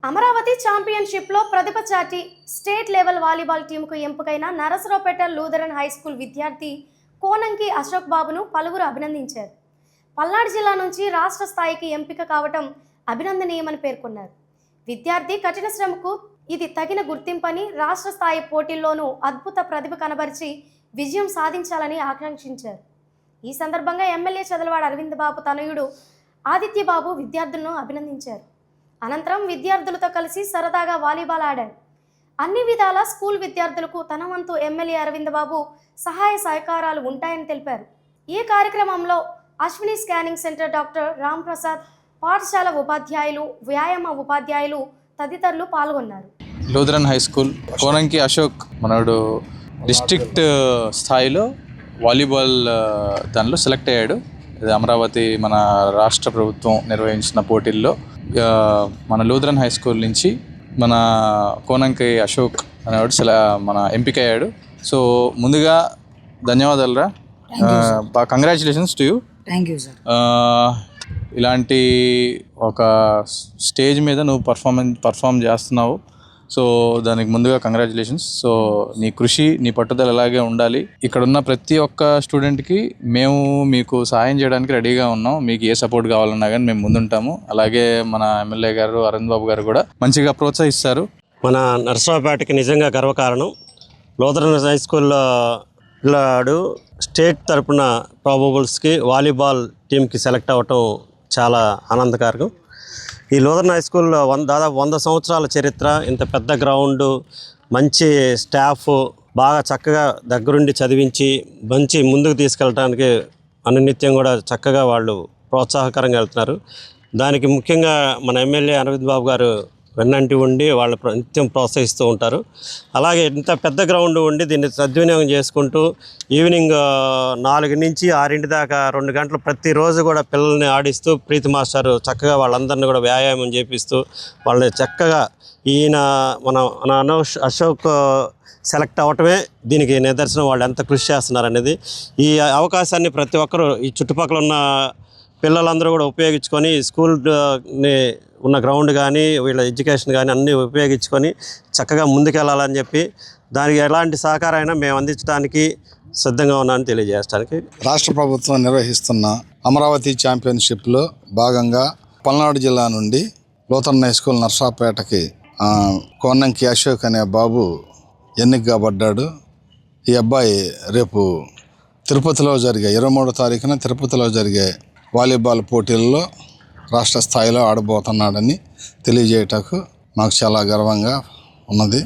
అమరావతి ఛాంపియన్షిప్లో ప్రతిభ చాటి state level volleyball టీంకు ఎంపికైన Narasaraopet Lutheran high school విద్యార్థి కోనంకి అశోక్ బాబును పలువురు అభినందించారు. పల్నాడు జిల్లా నుంచి రాష్ట్ర స్థాయికి ఎంపిక కావటం అభినందనీయమని పేర్కొన్నారు. విద్యార్థి కఠిన శ్రమకు ఇది తగిన గుర్తింపని, రాష్ట్ర స్థాయి పోటీల్లోనూ అద్భుత ప్రతిభ కనబరిచి విజయం సాధించాలని ఆకాంక్షించారు. ఈ సందర్భంగా ఎమ్మెల్యే చదలవాడ అరవింద్ బాబు తనయుడు ఆదిత్య బాబు విద్యార్థులను అభినందించారు. అనంతరం విద్యార్థులతో కలిసి సరదాగా వాలీబాల్ ఆడారు. అన్ని విధాల స్కూల్ విద్యార్థులకు తన వంతు ఎమ్మెల్యే అరవింద్ బాబు సహాయ సహకారాలు ఉంటాయని తెలిపారు. ఈ కార్యక్రమంలో Ashwini scanning centre doctor Ram Prasad, పాఠశాల ఉపాధ్యాయులు, వ్యాయామ ఉపాధ్యాయులు తదితరులు పాల్గొన్నారు. Lutheran high school Konanki Ashok మనోడు డిస్ట్రిక్ట్ స్థాయిలో వాలీబాల్ దానిలో సెలెక్ట్ అయ్యాడు. ఇది అమరావతి మన రాష్ట్ర ప్రభుత్వం నిర్వహించిన పోటీల్లో మన లూథరన్ హై స్కూల్ నుంచి మన కోనంకి అశోక్ అనేవాడు మన ఎంపిక అయ్యాడు. సో ముందుగా ధన్యవాదాలు రా, congratulations to you. Thank you sir. ఇలాంటి ఒక స్టేజ్ మీద నువ్వు పర్ఫామ్ చేస్తున్నావు. సో దానికి ముందుగా కంగ్రాచులేషన్స్. సో నీ కృషి, నీ పట్టుదల అలాగే ఉండాలి. ఇక్కడ ఉన్న ప్రతి ఒక్క స్టూడెంట్కి మేము మీకు సహాయం చేయడానికి రెడీగా ఉన్నాం. మీకు ఏ సపోర్ట్ కావాలన్నా కానీ మేము ముందుంటాము. అలాగే మన ఎమ్మెల్యే గారు అరవింద్ బాబు గారు కూడా మంచిగా ప్రోత్సహిస్తారు. మన నరసరావుపేటకి నిజంగా గర్వకారణం. లూథరన్ హై స్కూల్లో పిల్లాడు స్టేట్ తరపున ప్రాబబుల్స్కి వాలీబాల్ టీంకి సెలెక్ట్ అవ్వటం చాలా ఆనందకరం. ఈ లూథరన్ హై స్కూల్లో దాదాపు 100 సంవత్సరాల చరిత్ర, ఇంత పెద్ద గ్రౌండు, మంచి స్టాఫ్, బాగా చక్కగా దగ్గరుండి చదివించి మంచి ముందుకు తీసుకెళ్ళడానికి అనునిత్యం కూడా చక్కగా వాళ్ళు ప్రోత్సాహకరంగా వెళ్తున్నారు. దానికి ముఖ్యంగా మన ఎమ్మెల్యే అరవింద్ బాబు గారు వెన్నంటి ఉండి వాళ్ళు నిత్యం ప్రోత్సహిస్తూ ఉంటారు. అలాగే ఇంత పెద్ద గ్రౌండ్ ఉండి దీన్ని సద్వినియోగం చేసుకుంటూ ఈవినింగ్ 4 నుంచి 6 దాకా 2 గంటలు ప్రతిరోజు కూడా పిల్లల్ని ఆడిస్తూ ప్రీతి మాస్టర్ చక్కగా వాళ్ళందరినీ కూడా వ్యాయామం చేపిస్తూ వాళ్ళని చక్కగా మన అశోక్ సెలెక్ట్ అవ్వటమే దీనికి నిదర్శనం. వాళ్ళు ఎంత కృషి చేస్తున్నారు అనేది. ఈ అవకాశాన్ని ప్రతి ఒక్కరూ ఈ చుట్టుపక్కల ఉన్న పిల్లలందరూ కూడా ఉపయోగించుకొని స్కూల్ని ఉన్న గ్రౌండ్ కానీ వీళ్ళ ఎడ్యుకేషన్ కానీ అన్నీ ఉపయోగించుకొని చక్కగా ముందుకెళ్ళాలని చెప్పి దానికి ఎలాంటి సహకారమైనా మేము అందించడానికి సిద్ధంగా ఉన్నామని తెలియజేయడానికి. రాష్ట్ర ప్రభుత్వం నిర్వహిస్తున్న అమరావతి ఛాంపియన్షిప్లో భాగంగా పల్నాడు జిల్లా నుండి లూథరన్ హై స్కూల్ నర్సాపేటకి కోనంకి అశోక్ అనే బాబు ఎన్నిక కాబడ్డాడు. ఈ అబ్బాయి రేపు తిరుపతిలో జరిగే 23వ తారీఖున తిరుపతిలో జరిగే వాలీబాల్ పోటీల్లో రాష్ట్ర స్థాయిలో ఆడబోతున్నాడని తెలియజేయటకు మాకు చాలా గర్వంగా ఉన్నది.